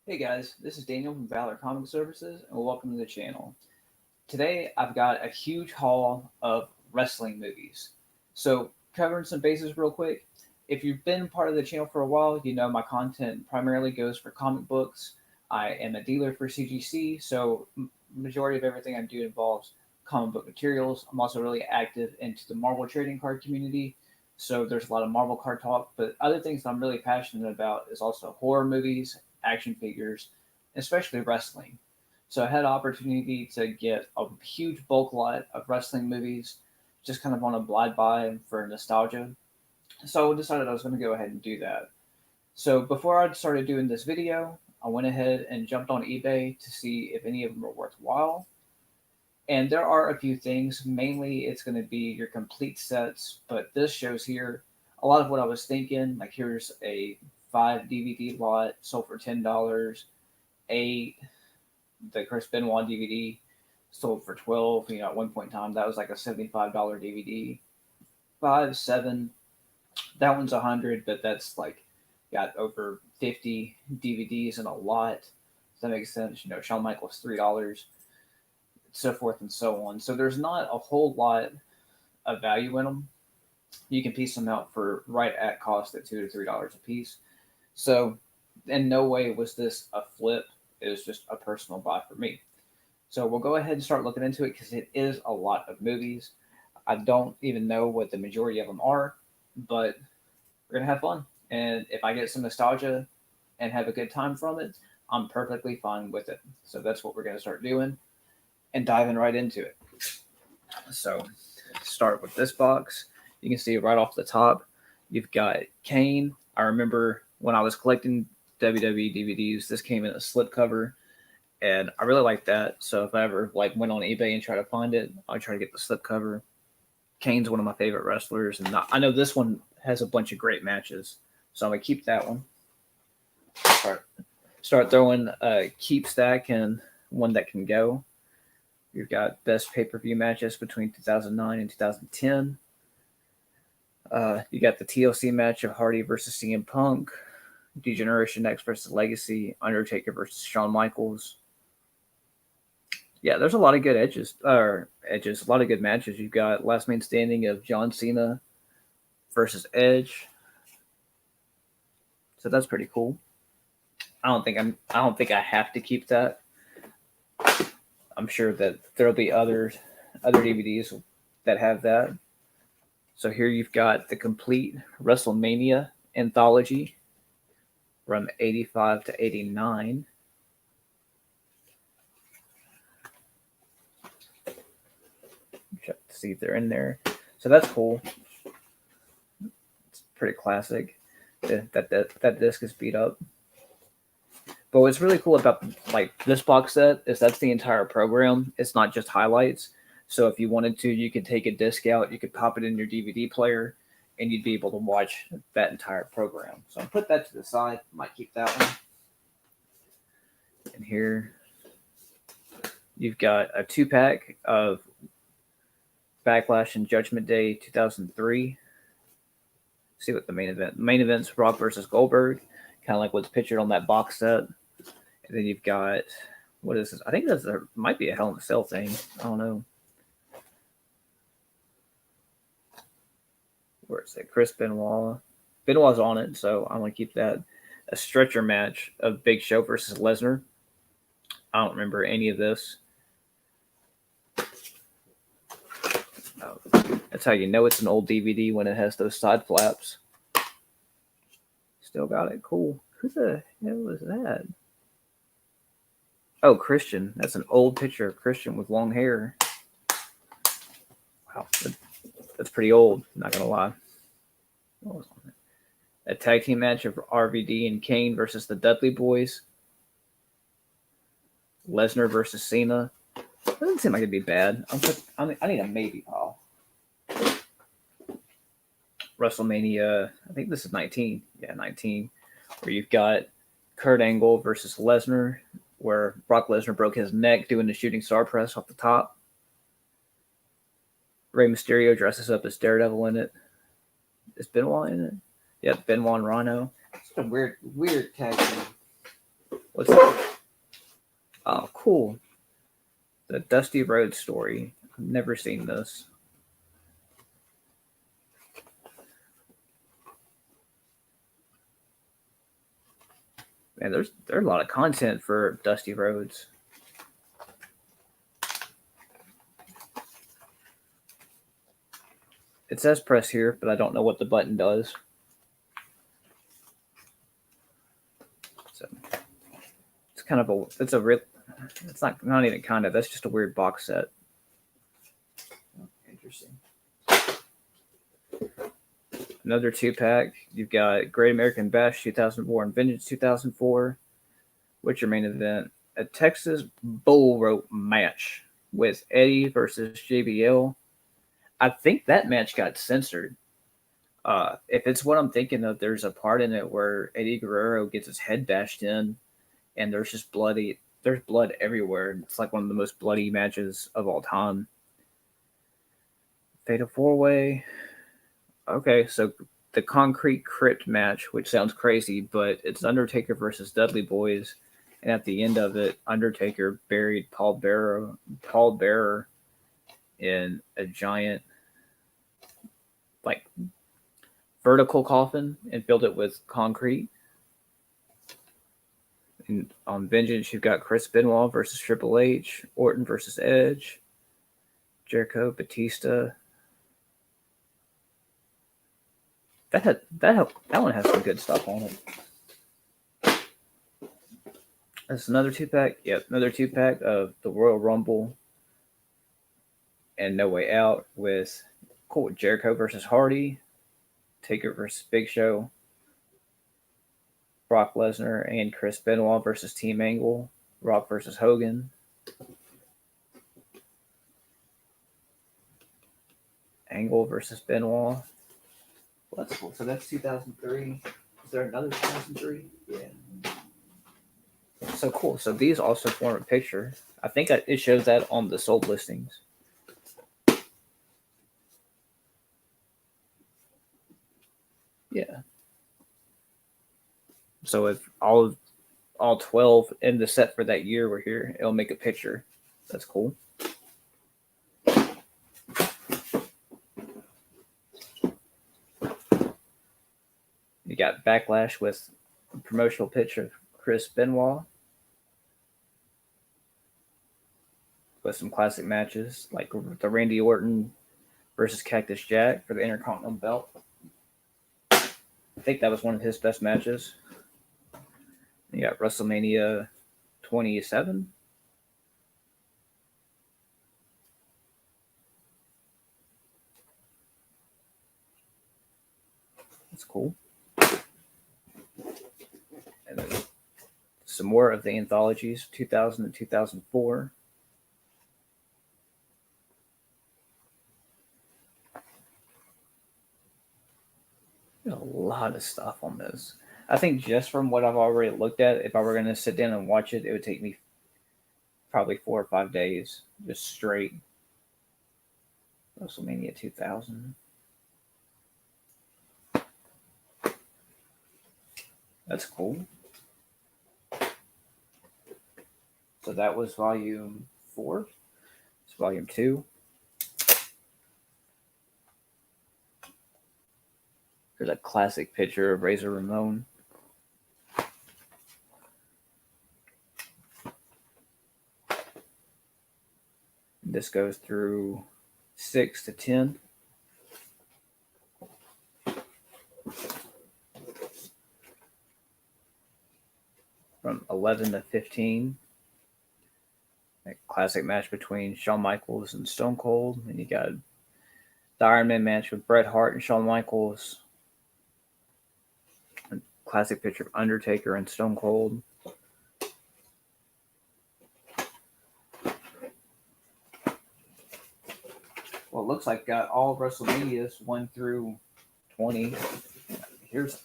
Hey guys, this is Daniel from Valor Comic Services, and welcome to the channel. Today I've got a huge haul of wrestling movies. So, covering some bases real quick. If you've been part of the channel for a while, you know my content primarily goes for comic books. I am a dealer for CGC, so majority of everything I do involves comic book materials. I'm also really active into the Marvel trading card community, so there's a lot of Marvel card talk. But other things that I'm really passionate about is also horror movies, action figures, especially wrestling. So I had an opportunity to get a huge bulk lot of wrestling movies, just kind of on a blind buy for nostalgia. So I decided I was going to go ahead and do that. So before I started doing this video, I went ahead and jumped on eBay to see if any of them were worthwhile. And there are a few things. Mainly, it's going to be your complete sets, but this shows here a lot of what I was thinking. Like here's a 5 DVD lot sold for $10. Eight, the Chris Benoit DVD sold for 12. At one point in time, that was like a $75 DVD. 5, 7, that one's 100, but that's like got over 50 DVDs in a lot. Does that make sense? Shawn Michaels $3, so forth and so on. So there's not a whole lot of value in them. You can piece them out for right at cost at $2 to $3 a piece. So in no way was this a flip. It was just a personal buy for me. So we'll go ahead and start looking into it because it is a lot of movies. I don't even know what the majority of them are, but we're going to have fun. And if I get some nostalgia and have a good time from it, I'm perfectly fine with it. So that's what we're going to start doing and diving right into it. So start with this box. You can see right off the top, you've got Kane. I remember when I was collecting WWE DVDs, this came in a slipcover, and I really like that. So if I ever went on eBay and try to find it, I'd try to get the slipcover. Kane's one of my favorite wrestlers, and I know this one has a bunch of great matches, so I'm gonna keep that one. Start throwing keep stack and one that can go. You've got best pay-per-view matches between 2009 and 2010. You got the TLC match of Hardy versus CM Punk, Degeneration X versus Legacy, Undertaker versus Shawn Michaels. Yeah, there's a lot of good a lot of good matches. You've got Last Man Standing of John Cena versus Edge. So that's pretty cool. I don't think I have to keep that. I'm sure that there'll be other DVDs that have that. So here you've got the complete WrestleMania anthology from 85 to 89. Check to see if they're in there. So that's cool. It's pretty classic. That disc is beat up. But what's really cool about this box set is that's the entire program. It's not just highlights. So if you wanted to, you could take a disc out, you could pop it in your DVD player, and you'd be able to watch that entire program. So I'll put that to the side. Might keep that one. And here you've got a 2-pack of Backlash and Judgment Day 2003. See what the main event. Main event's Rock versus Goldberg, kind of like what's pictured on that box set. And then you've got, what is this? I think might be a Hell in a Cell thing. I don't know. Where is it? Chris Benoit. Benoit's on it, so I'm going to keep that. A stretcher match of Big Show versus Lesnar. I don't remember any of this. Oh, that's how you know it's an old DVD when it has those side flaps. Still got it. Cool. Who the hell was that? Oh, Christian. That's an old picture of Christian with long hair. Wow. That's pretty old. Not going to lie. What was on it? A tag team match of RVD and Kane versus the Dudley Boys. Lesnar versus Cena. Doesn't seem like it'd be bad. I need a maybe, Paul. WrestleMania, I think this is 19. Yeah, 19. Where you've got Kurt Angle versus Lesnar, where Brock Lesnar broke his neck doing the shooting star press off the top. Rey Mysterio dresses up as Daredevil in it. Is Benoit in it? Yep, Benoit and Rhino. It's a weird tag team. What's that? Oh, cool. The Dusty Rhodes story. I've never seen this. Man, there's a lot of content for Dusty Rhodes. It says press here, but I don't know what the button does. So it's kind of it's not even kind of, that's just a weird box set. Interesting. Another 2-pack. You've got Great American Bash 2004 and Vengeance 2004. What's your main event? A Texas bull rope match with Eddie versus JBL. I think that match got censored. If it's what I'm thinking of, there's a part in it where Eddie Guerrero gets his head bashed in, and there's just there's blood everywhere. It's like one of the most bloody matches of all time. Fatal 4-way. Okay, so the Concrete Crypt match, which sounds crazy, but it's Undertaker versus Dudley Boys, and at the end of it, Undertaker buried Paul Bearer in a giant, like, vertical coffin and filled it with concrete. And on Vengeance, you've got Chris Benoit versus Triple H, Orton versus Edge, Jericho, Batista. That one has some good stuff on it. That's another 2-pack. Yep, another 2-pack of the Royal Rumble and No Way Out with Jericho versus Hardy, Taker versus Big Show, Brock Lesnar and Chris Benoit versus Team Angle, Rock versus Hogan, Angle versus Benoit. Well, that's cool. So that's 2003. Is there another 2003? Yeah. So cool. So these also form a picture. I think it shows that on the sold listings. Yeah. So if all 12 in the set for that year were here, it'll make a picture. That's cool. You got Backlash with a promotional picture of Chris Benoit with some classic matches like the Randy Orton versus Cactus Jack for the Intercontinental belt. I think that was one of his best matches. You got WrestleMania 27. That's cool. And then some more of the anthologies, 2000 and 2004. There's a lot of stuff on this. I think just from what I've already looked at, if I were going to sit down and watch it, it would take me probably 4 or 5 days, just straight. WrestleMania 2000. That's cool. So that was volume 4. It's volume 2. There's a classic picture of Razor Ramon. This goes through 6 to 10. From 11 to 15. A classic match between Shawn Michaels and Stone Cold. And you got the Iron Man match with Bret Hart and Shawn Michaels. A classic picture of Undertaker and Stone Cold. Well, it looks like got all WrestleManias 1 through 20. Here's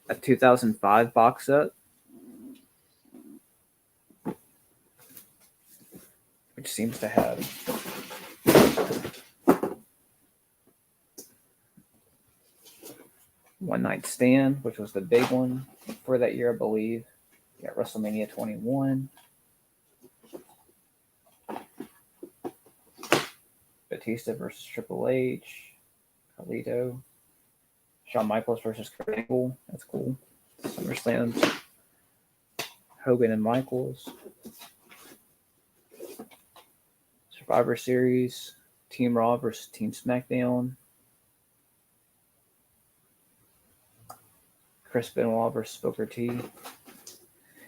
a 2005 box set, which seems to have One Night Stand, which was the big one for that year, I believe. You got WrestleMania 21. Batista versus Triple H. Carlito. Shawn Michaels versus Kurt Angle. That's cool. SummerSlam. Hogan and Michaels. Survivor Series. Team Raw versus Team SmackDown. Chris Benoit versus Booker T.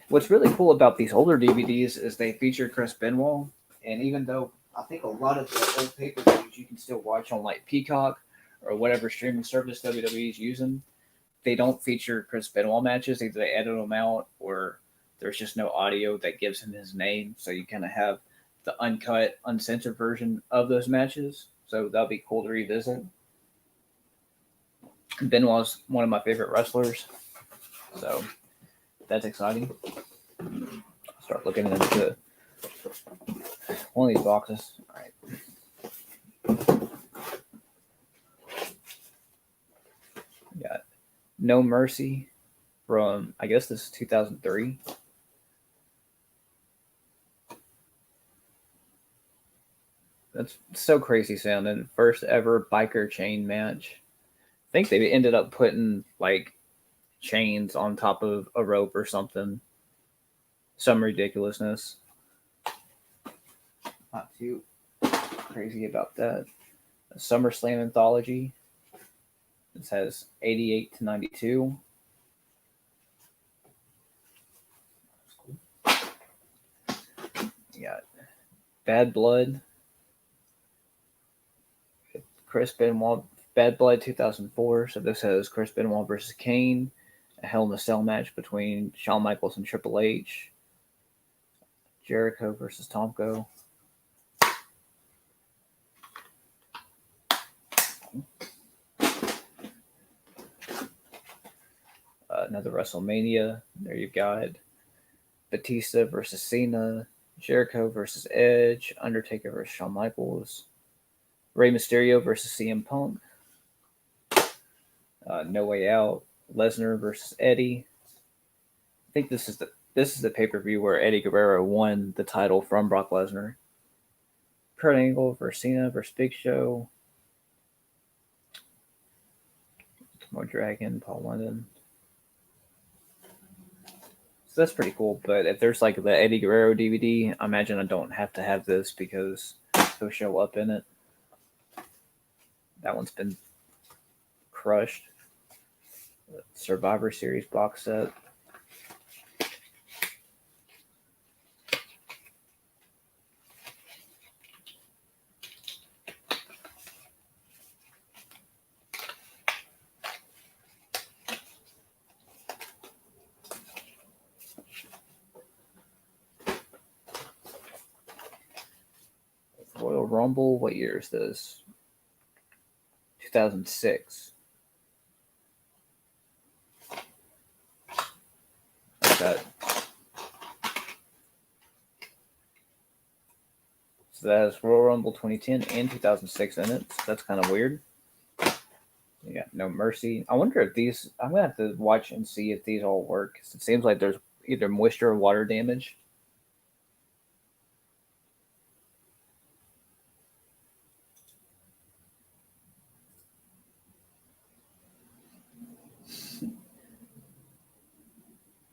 What's really cool about these older DVDs is they feature Chris Benoit, and even though I think a lot of the old pay-per-views you can still watch on like Peacock or whatever streaming service WWE is using, they don't feature Chris Benoit matches. Either they edit them out or there's just no audio that gives him his name, so you kind of have the uncut, uncensored version of those matches. So that'll be cool to revisit. Benoit's one of my favorite wrestlers, so that's exciting. Start looking into one of these boxes. All right. Got No Mercy from, I guess this is 2003. That's so crazy sounding. First ever biker chain match. I think they ended up putting like chains on top of a rope or something. Some ridiculousness. Not too crazy about that. A SummerSlam anthology. This has 88 to 92. That's cool. You got Bad Blood. Chris Benoit. Bad Blood 2004. So this has Chris Benoit versus Kane. A Hell in a Cell match between Shawn Michaels and Triple H. Jericho versus Tomko. Another WrestleMania. There you've got Batista versus Cena. Jericho versus Edge. Undertaker versus Shawn Michaels. Rey Mysterio versus CM Punk. No Way Out. Lesnar versus Eddie. I think this is the pay-per-view where Eddie Guerrero won the title from Brock Lesnar. Kurt Angle versus Cena versus Big Show. More Dragon, Paul London. So that's pretty cool. But if there's like the Eddie Guerrero DVD, I imagine I don't have to have this because he'll show up in it. That one's been crushed. Survivor Series box set. Royal Rumble, what year is this? 2006. That. So that has Royal Rumble 2010 and 2006 in it. So that's kind of weird. You got No Mercy. I wonder if these, I'm going to have to watch and see if these all work. It seems like there's either moisture or water damage.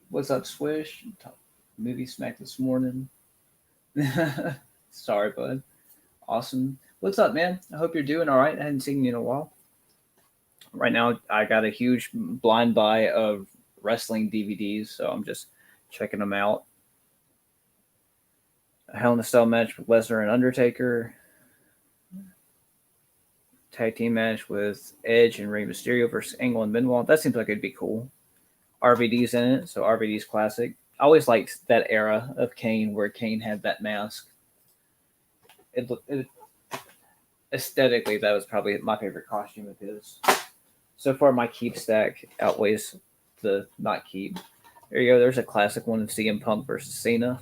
What's up, Swish? Movie smack this morning. Sorry, bud. Awesome. What's up, man? I hope you're doing all right. I hadn't seen you in a while. Right now, I got a huge blind buy of wrestling DVDs, so I'm just checking them out. A Hell in a Cell match with Lesnar and Undertaker. Tag team match with Edge and Rey Mysterio versus Angle and Benoit. That seems like it'd be cool. RVD's in it, so RVD's classic. I always liked that era of Kane where Kane had that mask. Aesthetically, that was probably my favorite costume of his. So far, my keep stack outweighs the not keep. There you go. There's a classic one of CM Punk versus Cena.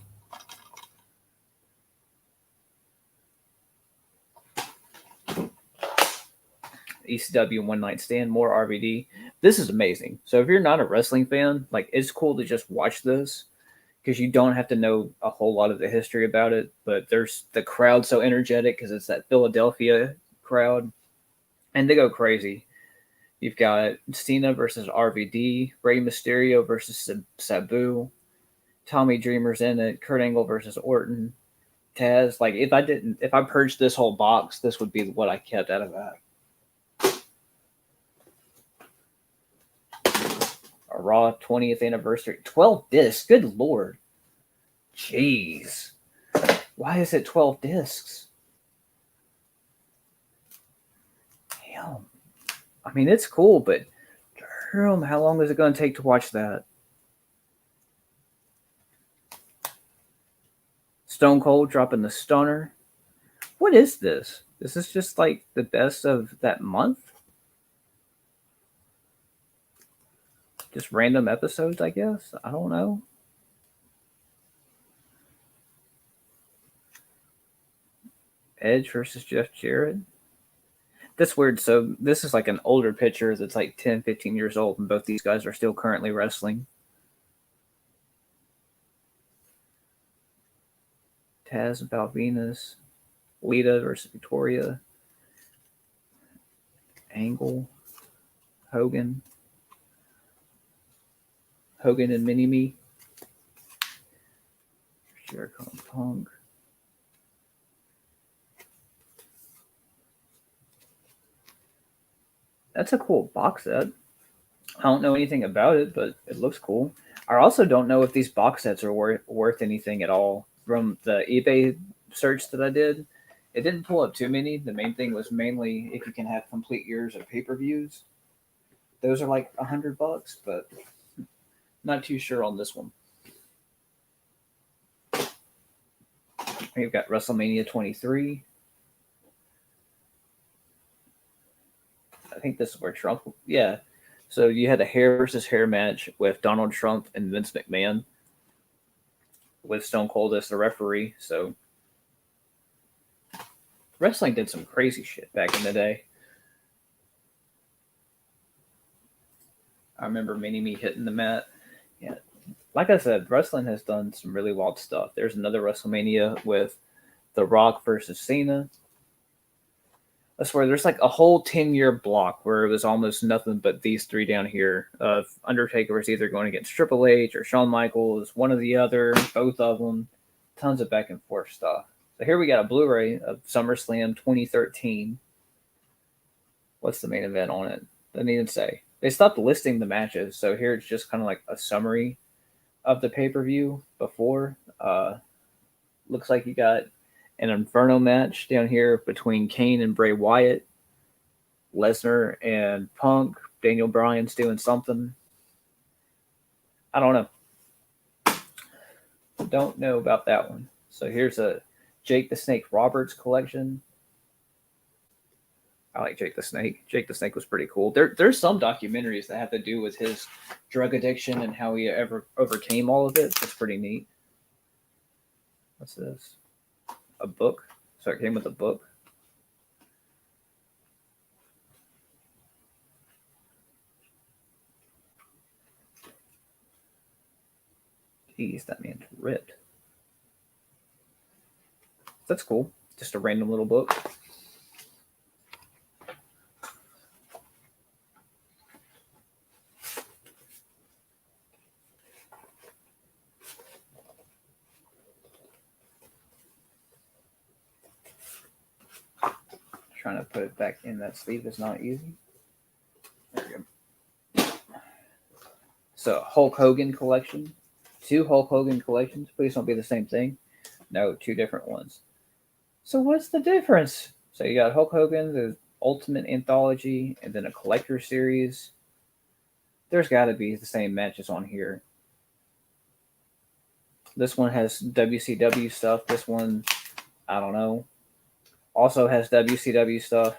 ECW One Night Stand, more RVD. This is amazing. So if you're not a wrestling fan, like it's cool to just watch this because you don't have to know a whole lot of the history about it. But there's the crowd so energetic because it's that Philadelphia crowd, and they go crazy. You've got Cena versus RVD, Rey Mysterio versus Sabu, Tommy Dreamer's in it, Kurt Angle versus Orton, Taz. Like if I purged this whole box, this would be what I kept out of that. A Raw 20th anniversary, 12 discs. Good lord, jeez, why is it 12 discs? Damn. I mean, it's cool, but damn, how long is it going to take to watch that? Stone Cold dropping the stunner. What is this? This is just like the best of that month? Just random episodes, I guess? I don't know. Edge versus Jeff Jarrett. That's weird. So this is like an older picture that's like 10, 15 years old, and both these guys are still currently wrestling. Taz and Venus. Lita versus Victoria. Angle. Hogan. Hogan and Mini-Me. Jericho and Punk. That's a cool box set. I don't know anything about it, but it looks cool. I also don't know if these box sets are worth anything at all. From the eBay search that I did, it didn't pull up too many. The main thing was mainly if you can have complete years of pay-per-views. Those are like $100, but not too sure on this one. We've got WrestleMania 23. I think this is where Trump, yeah. So you had a hair versus hair match with Donald Trump and Vince McMahon with Stone Cold as the referee. So wrestling did some crazy shit back in the day. I remember Mini-Me hitting the mat. Yeah. Like I said, wrestling has done some really wild stuff. There's another WrestleMania with The Rock versus Cena. I swear, there's like a whole 10-year block where it was almost nothing but these three down here. Undertaker was either going against Triple H or Shawn Michaels, one or the other, both of them. Tons of back and forth stuff. So here we got a Blu-ray of SummerSlam 2013. What's the main event on it? Doesn't even say. They stopped listing the matches, so here it's just kind of like a summary of the pay-per-view before. Looks like you got an Inferno match down here between Kane and Bray Wyatt, Lesnar and Punk, Daniel Bryan's doing something. I don't know. Don't know about that one. So here's a Jake the Snake Roberts collection. I like Jake the Snake. Jake the Snake was pretty cool. There's some documentaries that have to do with his drug addiction and how he ever overcame all of it. That's pretty neat. What's this? A book. So it came with a book. Jeez, that man's ripped. That's cool. Just a random little book. Trying to put it back in that sleeve is not easy. There we go. So Hulk Hogan collection. 2 Hulk Hogan collections. Please don't be the same thing. No, 2 different ones. So what's the difference? So you got Hulk Hogan, the Ultimate Anthology, and then a collector series. There's got to be the same matches on here. This one has WCW stuff. This one, I don't know. Also has WCW stuff.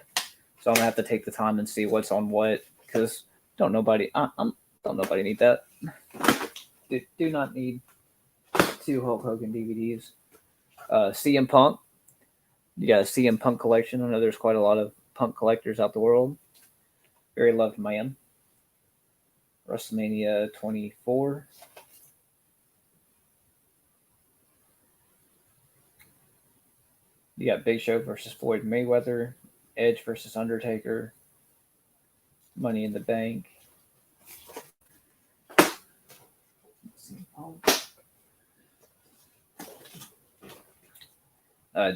So I'm going to have to take the time and see what's on what. Because don't nobody need that. Do not need 2 Hulk Hogan DVDs. CM Punk. You got a CM Punk collection. I know there's quite a lot of Punk collectors out the world. Very Loved Man. WrestleMania 24. You got Big Show versus Floyd Mayweather, Edge versus Undertaker, Money in the Bank.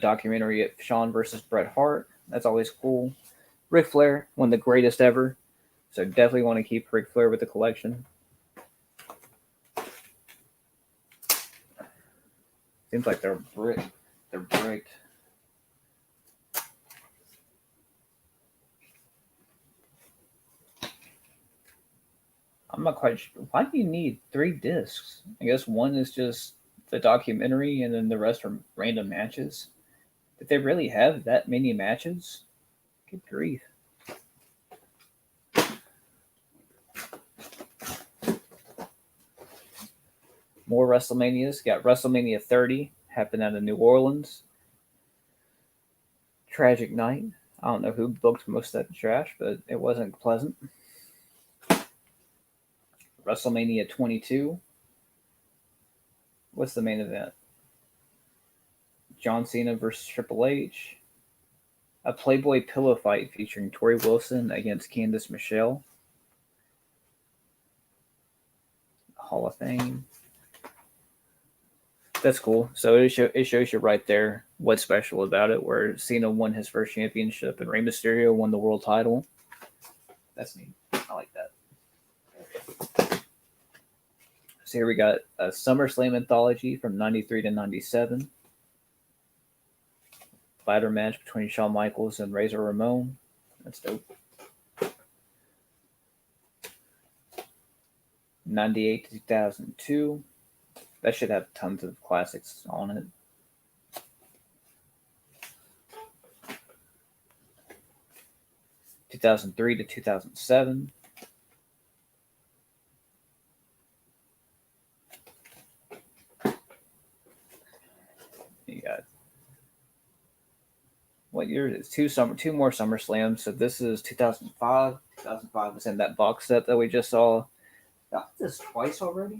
Documentary of Shawn versus Bret Hart. That's always cool. Ric Flair, one of the greatest ever. So definitely want to keep Ric Flair with the collection. Seems like they're bricked. They're bricked. I'm not quite sure. Why do you need 3 discs? I guess one is just the documentary and then the rest are random matches. Did they really have that many matches? Good grief. More WrestleManias. Got WrestleMania 30, happened out of New Orleans. Tragic night. I don't know who booked most of that trash, but it wasn't pleasant. WrestleMania 22. What's the main event? John Cena versus Triple H. A Playboy pillow fight featuring Tori Wilson against Candice Michelle. Hall of Fame. That's cool. So it shows you right there what's special about it, where Cena won his first championship and Rey Mysterio won the world title. That's neat. I like that. So here we got a SummerSlam anthology from 93 to 97. Ladder match between Shawn Michaels and Razor Ramon. That's dope. 98 to 2002. That should have tons of classics on it. (2003 to 2007). You got what year is it? Two more SummerSlams. So this is 2005. 2005 was in that box set that we just saw. Got this twice already.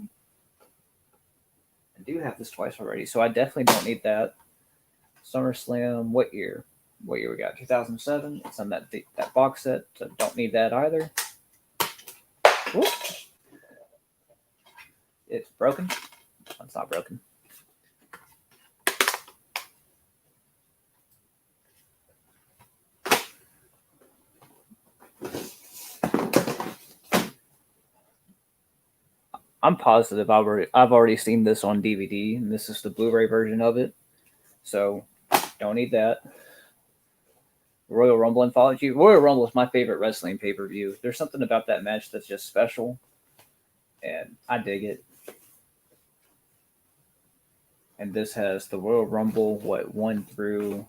I do have this twice already, so I definitely don't need that. SummerSlam, what year? What year we got? 2007. It's on that box set, so don't need that either. Whoop. It's broken. It's not broken. I'm positive I've already seen this on DVD, and this is the Blu-ray version of it. So don't need that. Royal Rumble anthology. Royal Rumble is my favorite wrestling pay-per-view. There's something about that match that's just special, and I dig it. And this has the Royal Rumble, 1 through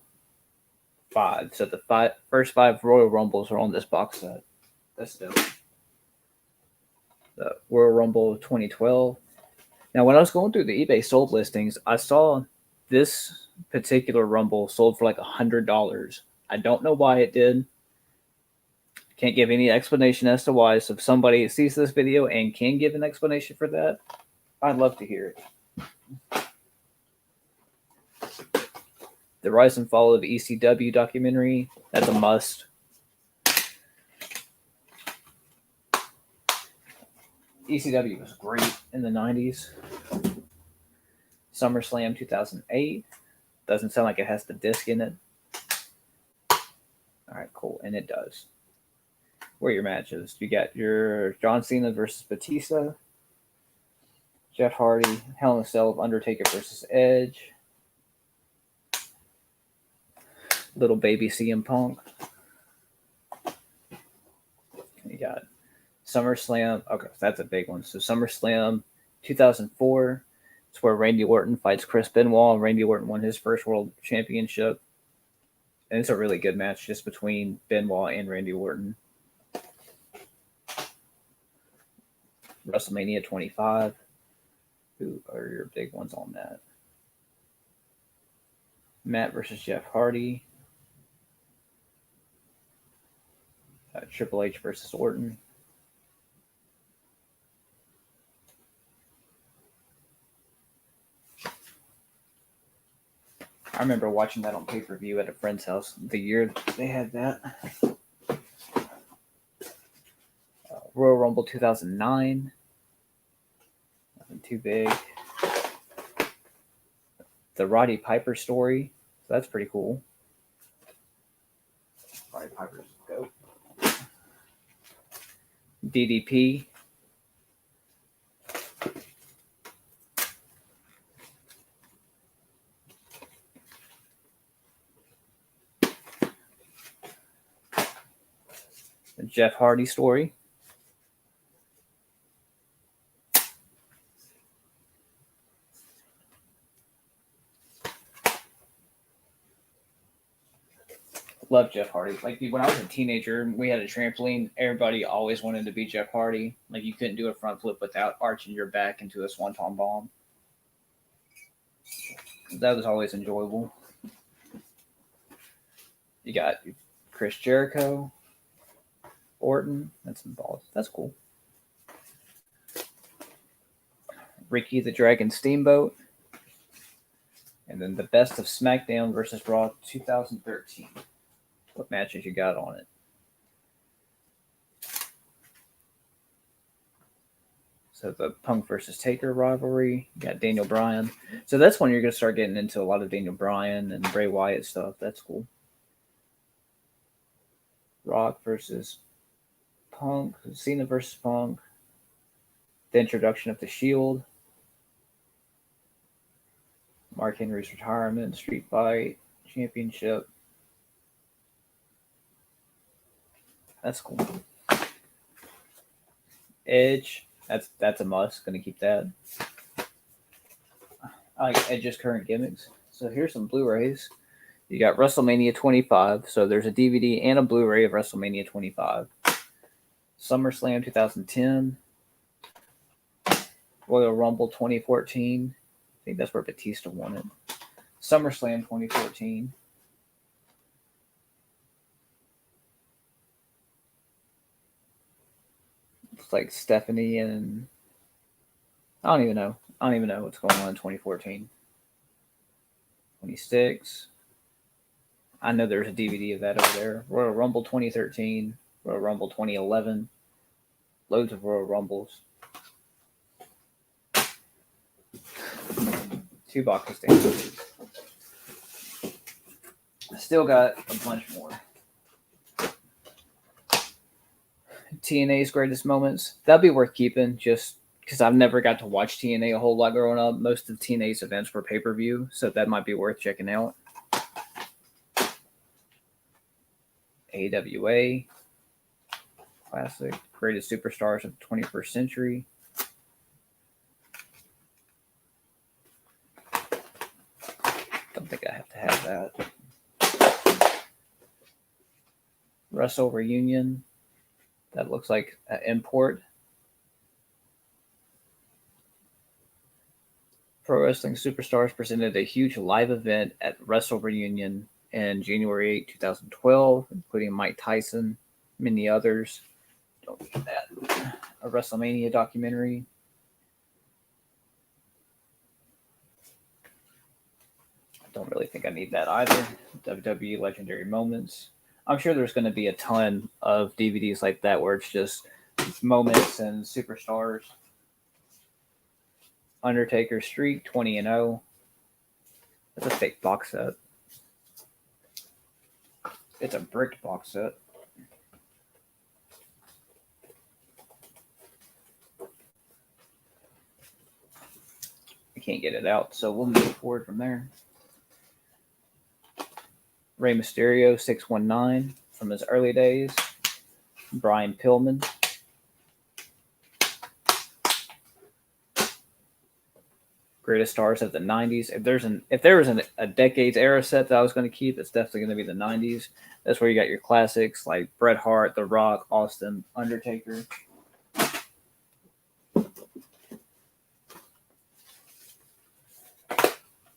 5. So the first 5 Royal Rumbles are on this box set. That's dope. The Royal Rumble 2012. Now, when I was going through the eBay sold listings, I saw this particular Rumble sold for like $100. I don't know why it did. Can't give any explanation as to why. So if somebody sees this video and can give an explanation for that, I'd love to hear it. The Rise and Fall of ECW documentary. That's a must. ECW was great in the 90s. SummerSlam 2008. Doesn't sound like it has the disc in it. All right, cool. And it does. Where are your matches? You got your John Cena versus Batista. Jeff Hardy. Hell in a Cell of Undertaker versus Edge. Little baby CM Punk. You got SummerSlam. Okay, that's a big one. So SummerSlam 2004. It's where Randy Orton fights Chris Benoit. Randy Orton won his first world championship. And it's a really good match just between Benoit and Randy Orton. WrestleMania 25. Who are your big ones on that? Matt versus Jeff Hardy. Triple H versus Orton. I remember watching that on pay-per-view at a friend's house the year they had that. Royal Rumble 2009. Nothing too big. The Roddy Piper story. So that's pretty cool. Roddy Piper's GOAT. DDP. The Jeff Hardy story. Love Jeff Hardy. Like when I was a teenager, we had a trampoline. Everybody always wanted to be Jeff Hardy. Like you couldn't do a front flip without arching your back into a swanton bomb. That was always enjoyable. You got Chris Jericho, Orton. That's involved. That's cool. Ricky the Dragon Steamboat. And then the best of SmackDown versus Raw 2013. What matches you got on it? So the Punk versus Taker rivalry. You got Daniel Bryan. So that's when you're going to start getting into a lot of Daniel Bryan and Bray Wyatt stuff. That's cool. Rock versus Punk. Cena versus Punk. The introduction of the Shield. Mark Henry's retirement. Street Fight. Championship. That's cool. Edge. That's a must. Going to keep that. I like Edge's current gimmicks. So here's some Blu-rays. You got WrestleMania 25. So there's a DVD and a Blu-ray of WrestleMania 25. SummerSlam 2010. Royal Rumble 2014. I think that's where Batista won it. SummerSlam 2014. It's like Stephanie and I don't even know what's going on in 2014. 26. I know there's a DVD of that over there. Royal Rumble 2013. Royal Rumble 2011. Loads of Royal Rumbles. 2 boxes down. Still got a bunch more. TNA's greatest moments. That'd be worth keeping just because I've never got to watch TNA a whole lot growing up. Most of TNA's events were pay-per-view, so that might be worth checking out. AWA. Classic. Greatest superstars of the 21st century. Don't think I have to have that. Wrestle Reunion. That looks like an import. Pro Wrestling Superstars presented a huge live event at Wrestle Reunion in January 8, 2012, including Mike Tyson, many others. Don't need that. A WrestleMania documentary. Don't really think I need that either. WWE Legendary Moments. I'm sure there's going to be a ton of DVDs like that where it's just moments and superstars. Undertaker Streak 20-0. That's a fake box set. It's a bricked box set. I can't get it out, so we'll move forward from there. Rey Mysterio 619 from his early days. Brian Pillman. Greatest stars of the 90s. If there was a decades era set that I was going to keep, it's definitely going to be the 90s. That's where you got your classics like Bret Hart, The Rock, Austin, Undertaker.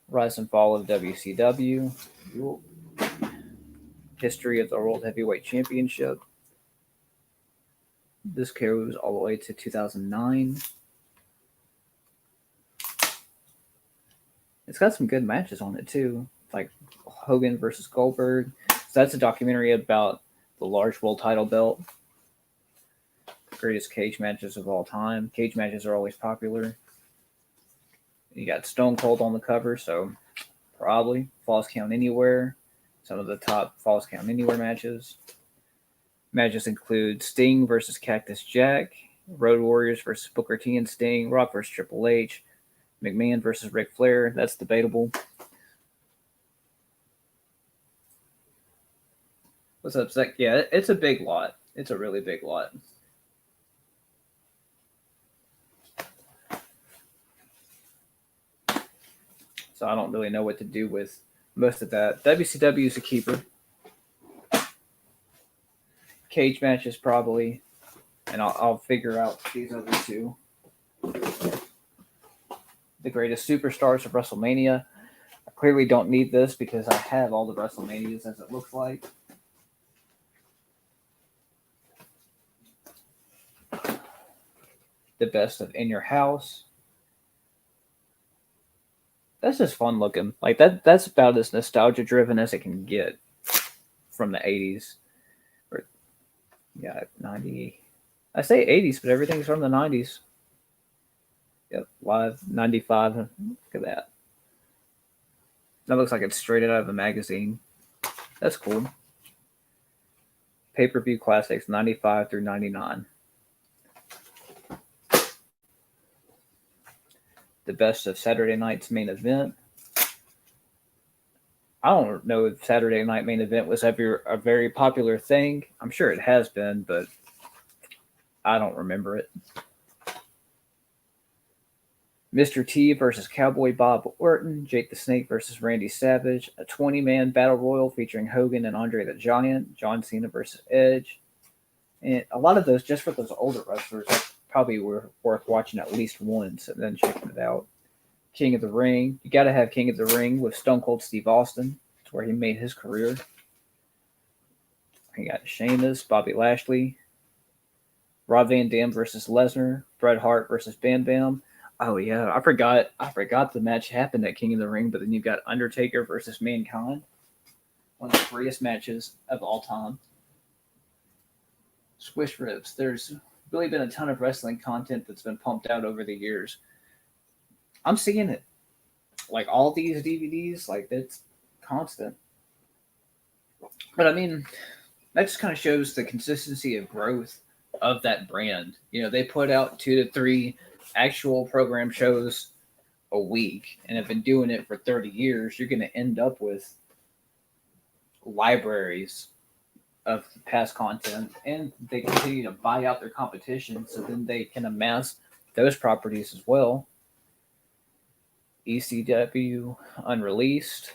Rise and fall of WCW. History of the World Heavyweight Championship. This goes all the way to 2009. It's got some good matches on it too, like Hogan versus Goldberg. So that's a documentary about the large world title belt. Greatest cage matches of all time. Cage matches are always popular. You got Stone Cold on the cover, so probably Falls Count Anywhere. Some of the top Falls Count Anywhere matches. Matches include Sting versus Cactus Jack, Road Warriors versus Booker T and Sting, Rock versus Triple H, McMahon versus Ric Flair. That's debatable. What's up, Zach? Yeah, it's a big lot. It's a really big lot. So I don't really know what to do with most of that. WCW is a keeper. Cage matches probably, and I'll figure out these other two. The greatest superstars of WrestleMania. I clearly don't need this because I have all the WrestleManias as it looks like. The best of In Your House. That's just fun looking. Like that's about as nostalgia driven as it can get from the 80s. Yeah, 90. I say 80s, but everything's from the 90s. Yep, live 95. Look at that. That looks like it's straight out of a magazine. That's cool. Pay-per-view classics 95 through 99. The best of Saturday night's main event. I don't know if Saturday Night Main Event was ever a very popular thing. I'm sure it has been, but I don't remember it. Mr. T versus Cowboy Bob Orton, Jake the Snake versus Randy Savage, a 20-man battle royal featuring Hogan and Andre the Giant, John Cena versus Edge. And a lot of those, just for those older wrestlers, probably were worth watching at least once and then checking it out. King of the Ring. You got to have King of the Ring with Stone Cold Steve Austin. It's where he made his career. You got Sheamus, Bobby Lashley, Rob Van Dam versus Lesnar, Bret Hart versus Bam Bam. Oh yeah, I forgot the match happened at King of the Ring, but then you've got Undertaker versus Mankind. One of the greatest matches of all time. Swish ribs. There's really been a ton of wrestling content that's been pumped out over the years. I'm seeing it. Like all these DVDs, like it's constant. But I mean, that just kind of shows the consistency of growth of that brand. You know, they put out 2 to 3 actual program shows a week and have been doing it for 30 years. You're going to end up with libraries of past content, and they continue to buy out their competition, so then they can amass those properties as well. ECW Unreleased,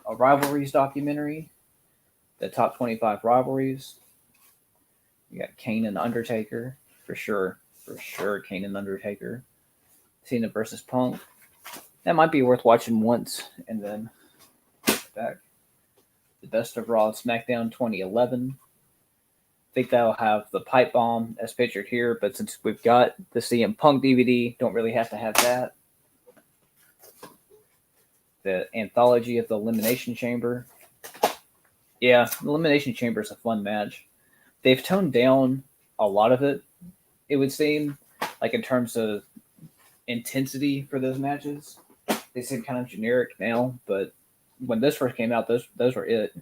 a rivalries documentary, the top 25 rivalries. You got Kane and Undertaker, for sure, Kane and Undertaker. Cena versus Punk. That might be worth watching once and then back. The Best of Raw and SmackDown 2011. I think that'll have the pipe bomb as pictured here, but since we've got the CM Punk DVD, don't really have to have that. The Anthology of the Elimination Chamber. Yeah, the Elimination Chamber is a fun match. They've toned down a lot of it, it would seem, like in terms of intensity for those matches. They seem kind of generic now, but when this first came out, those were it.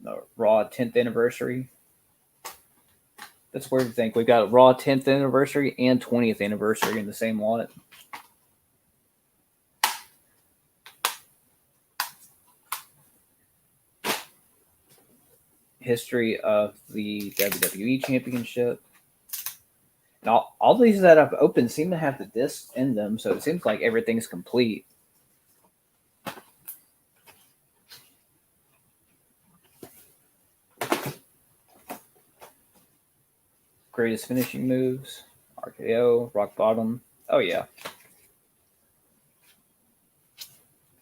The Raw 10th anniversary. That's weird to think. We've got a Raw 10th anniversary and 20th anniversary in the same lot. History of the WWE Championship. And all these that I've opened seem to have the discs in them, so it seems like everything's complete. Greatest finishing moves, RKO, rock bottom. Oh yeah.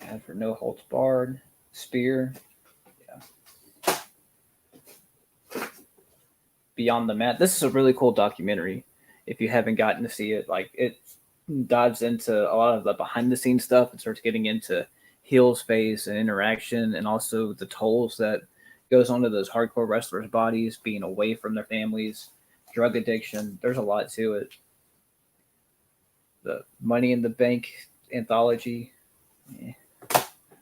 And for no holds barred. spear. Yeah. Beyond the Mat. This is a really cool documentary. If you haven't gotten to see it, like it dives into a lot of the behind the scenes stuff and starts getting into heel space and interaction, and also the tolls that goes onto those hardcore wrestlers' bodies, being away from their families, drug addiction. There's a lot to it. The Money in the Bank anthology. Yeah.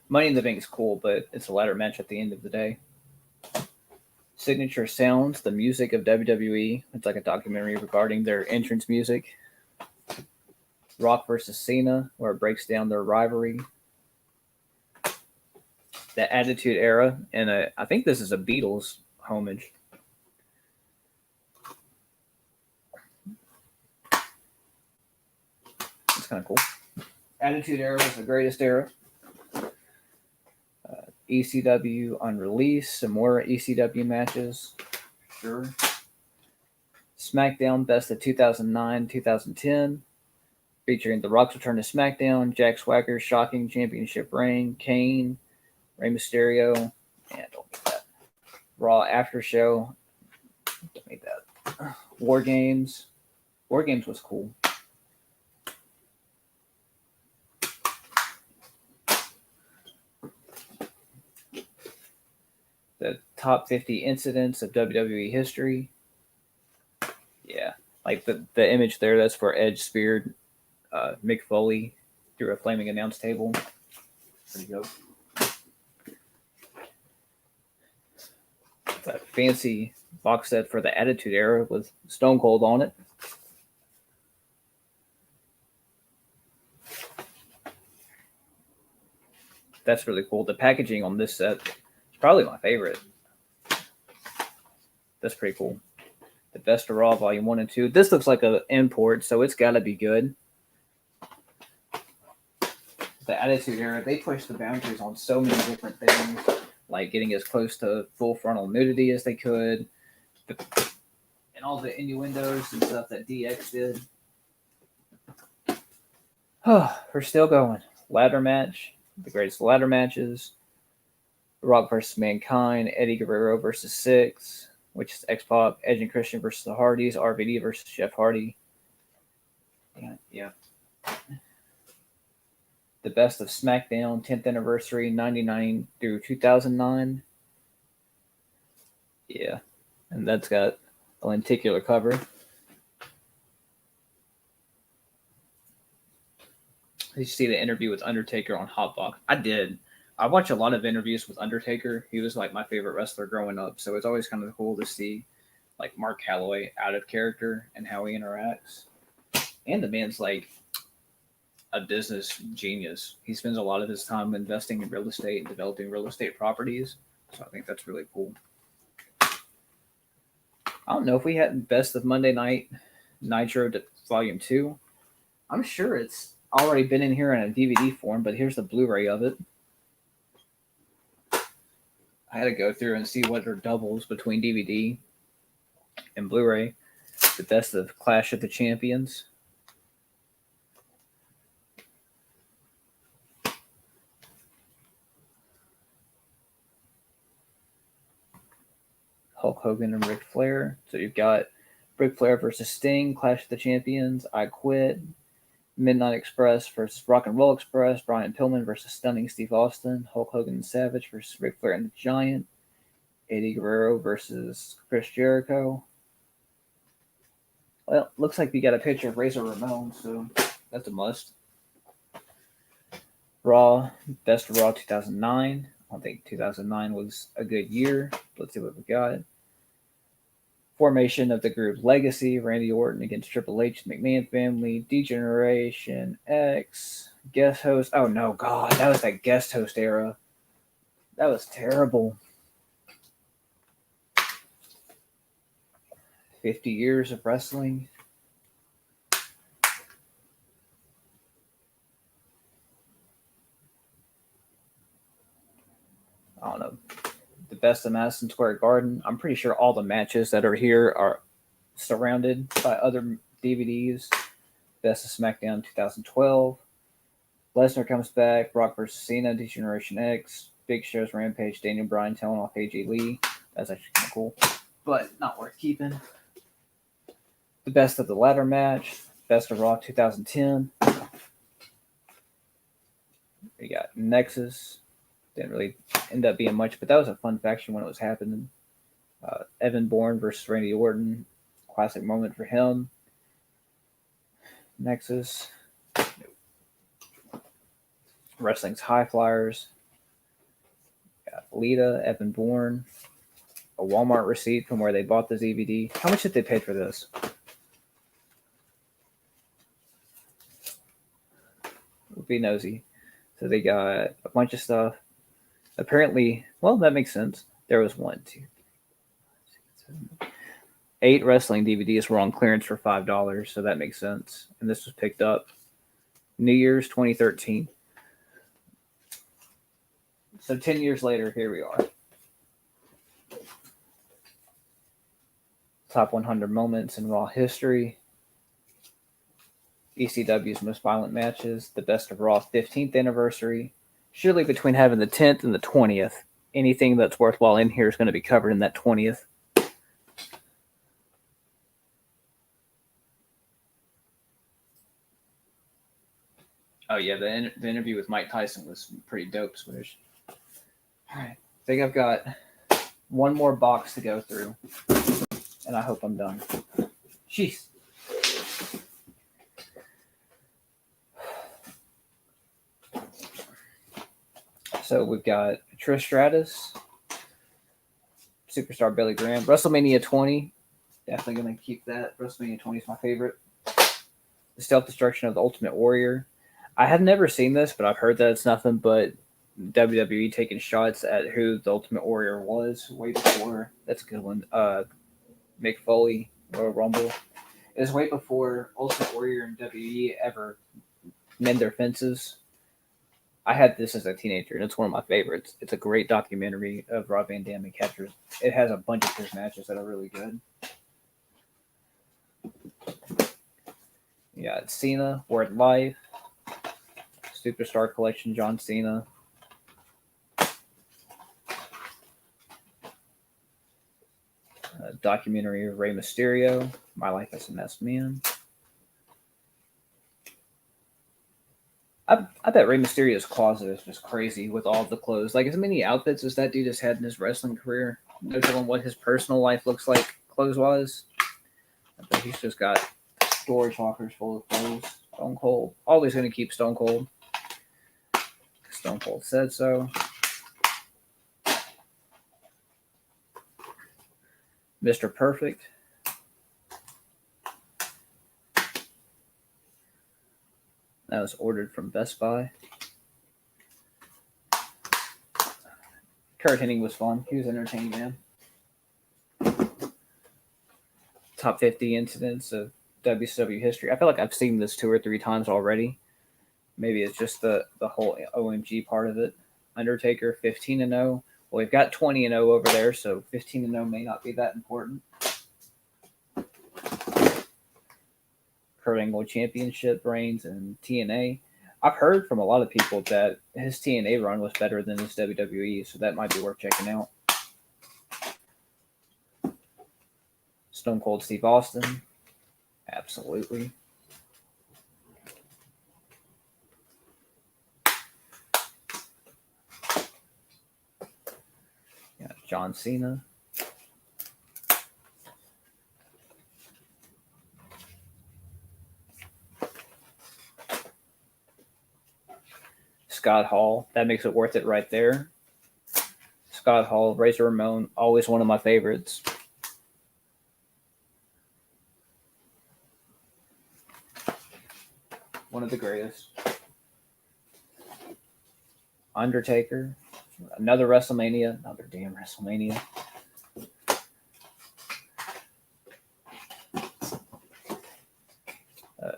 Money in the Bank is cool, but it's a ladder match at the end of the day. Signature Sounds, the music of WWE. It's like a documentary regarding their entrance music. Rock versus Cena, where it breaks down their rivalry. The Attitude Era, and I think this is a Beatles homage. It's kind of cool. Attitude Era was the greatest era. ECW Unreleased, some more ECW matches. Sure. SmackDown Best of 2009-2010, featuring The Rock's return to SmackDown, Jack Swagger's shocking championship reign, Kane, Rey Mysterio, and don't need that. Raw After Show, don't need that. War Games. War Games was cool. The top 50 incidents of WWE history. Yeah, like the image there, that's where Edge speared Mick Foley through a flaming announce table. Pretty dope. That fancy box set for the Attitude Era with Stone Cold on it. That's really cool. The packaging on this set is probably my favorite. That's pretty cool. The Best of Raw Volume 1 and 2. This looks like an import, so it's got to be good. The Attitude Era, they pushed the boundaries on so many different things, like getting as close to full frontal nudity as they could, and all the innuendos and stuff that DX did. We're still going. Ladder match, the greatest ladder matches. Rock versus Mankind, Eddie Guerrero versus Six, which is X-Pac, Edge and Christian versus the Hardys, RVD versus Jeff Hardy. Yeah. The Best of SmackDown, 10th anniversary, 99 through 2009. Yeah, and that's got a lenticular cover. Did you see the interview with Undertaker on Hotbox? I did. I watch a lot of interviews with Undertaker. He was like my favorite wrestler growing up, so it's always kind of cool to see like Mark Calloway out of character and how he interacts. And the man's like a business genius. He spends a lot of his time investing in real estate and developing real estate properties, so I think that's really cool. I don't know if we had Best of Monday Night Nitro Volume 2. I'm sure it's already been in here in a DVD form, but here's the Blu-ray of it. I had to go through and see what are doubles between DVD and Blu-ray. The Best of Clash of the Champions. Hulk Hogan and Ric Flair. So you've got Ric Flair versus Sting, Clash of the Champions, I Quit, Midnight Express versus Rock and Roll Express, Brian Pillman versus Stunning Steve Austin, Hulk Hogan and Savage versus Ric Flair and the Giant, Eddie Guerrero versus Chris Jericho. Well, looks like we got a picture of Razor Ramon, so that's a must. Raw, Best of Raw 2009. I don't think 2009 was a good year. Let's see what we got. Formation of the group Legacy, Randy Orton against Triple H, the McMahon family, Degeneration X, guest host. Oh no, God, that was that guest host era. That was terrible. 50 years of wrestling. I don't know. The Best of Madison Square Garden. I'm pretty sure all the matches that are here are surrounded by other DVDs. Best of SmackDown 2012. Lesnar comes back. Rock vs. Cena, Degeneration X. Big Show's Rampage, Daniel Bryan telling off AJ Lee. That's actually kind of cool, but not worth keeping. The Best of the Ladder match, Best of Raw 2010. We got Nexus. Didn't really end up being much, but that was a fun faction when it was happening. Evan Bourne versus Randy Orton. Classic moment for him. Nexus. Wrestling's High Flyers. Got Lita, Evan Bourne. A Walmart receipt from where they bought the DVD. How much did they pay for this? We'll be nosy. So they got a bunch of stuff. Apparently, well, that makes sense. There was 1, 2, 3, 4, 5, 6, 7, 8 wrestling DVDs were on clearance for $5, so that makes sense. And this was picked up New Year's 2013. So 10 years later, here we are. Top 100 moments in Raw history. ECW's most violent matches. The Best of Raw 15th anniversary. Surely between having the 10th and the 20th, anything that's worthwhile in here is going to be covered in that 20th. Oh, yeah, the interview with Mike Tyson was pretty dope, Swish. All right, I think I've got one more box to go through, and I hope I'm done. Jeez. So we've got Trish Stratus, Superstar Billy Graham, WrestleMania 20. Definitely going to keep that. WrestleMania 20 is my favorite. The Stealth Destruction of the Ultimate Warrior. I have never seen this, but I've heard that it's nothing but WWE taking shots at who the Ultimate Warrior was way before. That's a good one. Mick Foley, Royal Rumble. It was way before Ultimate Warrior and WWE ever mend their fences. I had this as a teenager, and it's one of my favorites. It's a great documentary of Rob Van Dam and Catchers. It has a bunch of his matches that are really good. You got Cena, Word Life, Superstar Collection, John Cena. Documentary of Rey Mysterio, My Life as a Masked Man. I bet Rey Mysterio's closet is just crazy with all the clothes. Like, as many outfits as that dude has had in his wrestling career. No telling what his personal life looks like clothes-wise. I bet he's just got storage lockers full of clothes. Stone Cold. Always going to keep Stone Cold. Stone Cold said so. Mr. Perfect. That was ordered from Best Buy. Kurt Hennig was fun. He was entertaining, man. Top 50 incidents of WCW history. I feel like I've seen this 2 or 3 times already. Maybe it's just the whole OMG part of it. Undertaker 15-0. Well, we've got 20-0 over there, so 15-0 may not be that important. Kurt Angle Championship reigns and TNA. I've heard from a lot of people that his TNA run was better than his WWE, so that might be worth checking out. Stone Cold Steve Austin. Absolutely. Yeah, John Cena. Scott Hall. That makes it worth it right there. Scott Hall, Razor Ramon, always one of my favorites. One of the greatest. Undertaker. Another WrestleMania. Another damn WrestleMania.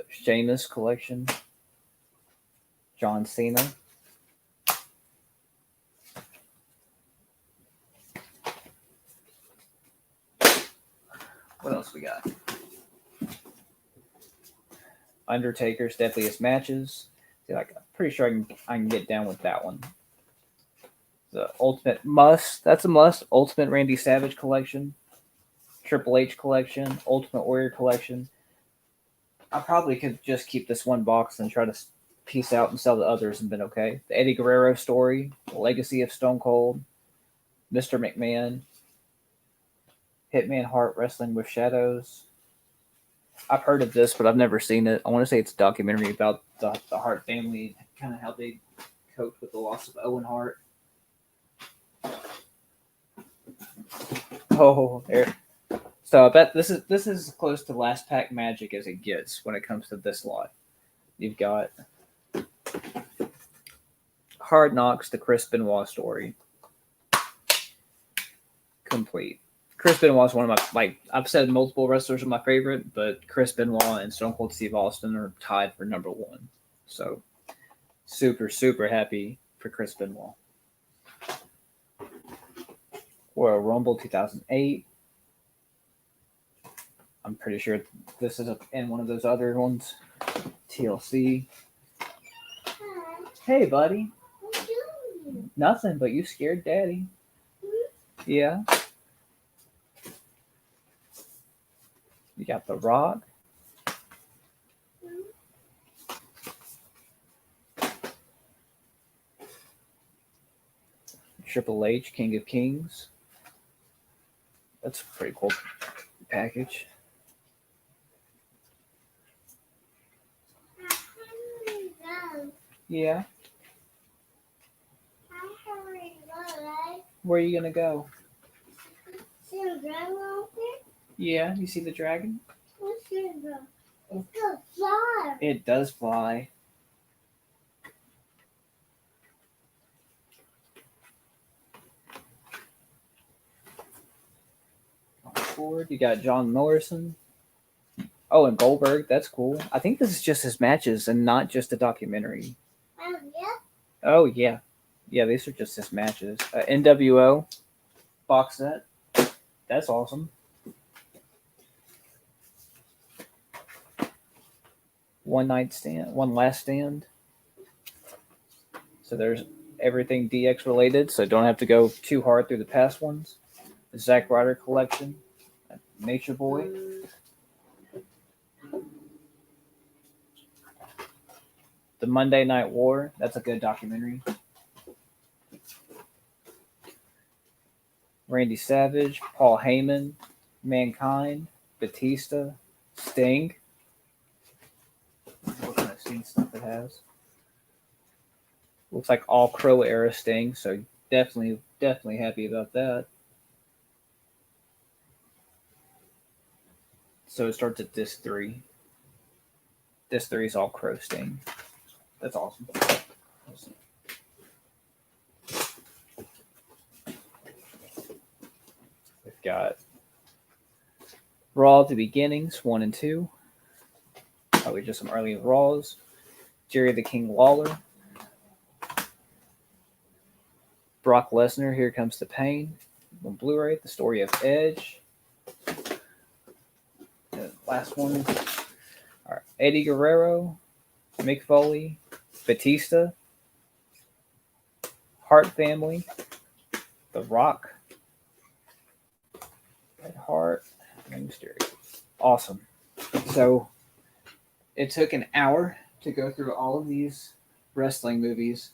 Sheamus collection. John Cena. What else we got? Undertaker's Deadliest Matches. See, like, I'm pretty sure I can get down with that one. The Ultimate Must. That's a must. Ultimate Randy Savage Collection. Triple H Collection. Ultimate Warrior Collection. I probably could just keep this one box and try to piece out and sell the others and been okay. The Eddie Guerrero story. The Legacy of Stone Cold. Mr. McMahon. Hitman Hart Wrestling with Shadows. I've heard of this, but I've never seen it. I want to say it's a documentary about the Hart family, kind of how they coped with the loss of Owen Hart. Oh, there. So I bet this is as close to last pack magic as it gets when it comes to this lot. You've got Hard Knocks, the Chris Benoit story. Complete. Chris Benoit is one of my, I've said multiple wrestlers are my favorite, but Chris Benoit and Stone Cold Steve Austin are tied for number one. So super, super happy for Chris Benoit. Royal Rumble 2008. I'm pretty sure this is in one of those other ones. TLC. Hey, buddy. What are you doing? Nothing, but you scared Daddy. Yeah. You got The Rock. Triple H, King of Kings. That's a pretty cool package. Yeah. Where are you gonna go? See a dragon out there? Yeah, you see the dragon? What's your dragon? It's gonna fly. It does fly. Forward, you got John Morrison. Oh, and Goldberg. That's cool. I think this is just his matches and not just a documentary. Yeah. Oh, yeah. Yeah, these are just his matches. NWO box set. That's awesome. One Last Stand. So there's everything DX related, so don't have to go too hard through the past ones. The Zack Ryder Collection. Nature Boy. The Monday Night War. That's a good documentary. Randy Savage, Paul Heyman, Mankind, Batista, Sting. What kind of Sting stuff it has? Looks like all Crow era Sting, so definitely happy about that. So it starts at disc 3. Disc 3 is all Crow Sting. That's awesome. We've got Raw The Beginnings 1 and 2. Probably just some early Raws. Jerry the King Lawler. Brock Lesnar, Here Comes the Pain. On Blu-ray, The Story of Edge. The last one. All right. Eddie Guerrero, Mick Foley, Batista, Hart Family, The Rock, Bret Hart, and Mysterio. Awesome. So it took an hour to go through all of these wrestling movies.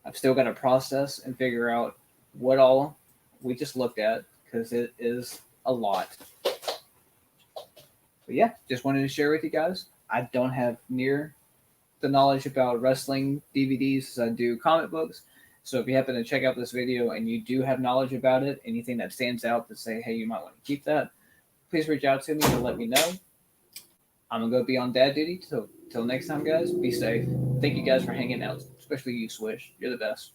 I've still got to process and figure out what all we just looked at because it is a lot. But yeah, just wanted to share with you guys. I don't have near the knowledge about wrestling DVDs as I do comic books. So if you happen to check out this video and you do have knowledge about it, anything that stands out to say, hey, you might want to keep that, please reach out to me and let me know. I'm going to go be on dad duty. Till next time, guys, be safe. Thank you guys for hanging out, especially you, Swish. You're the best.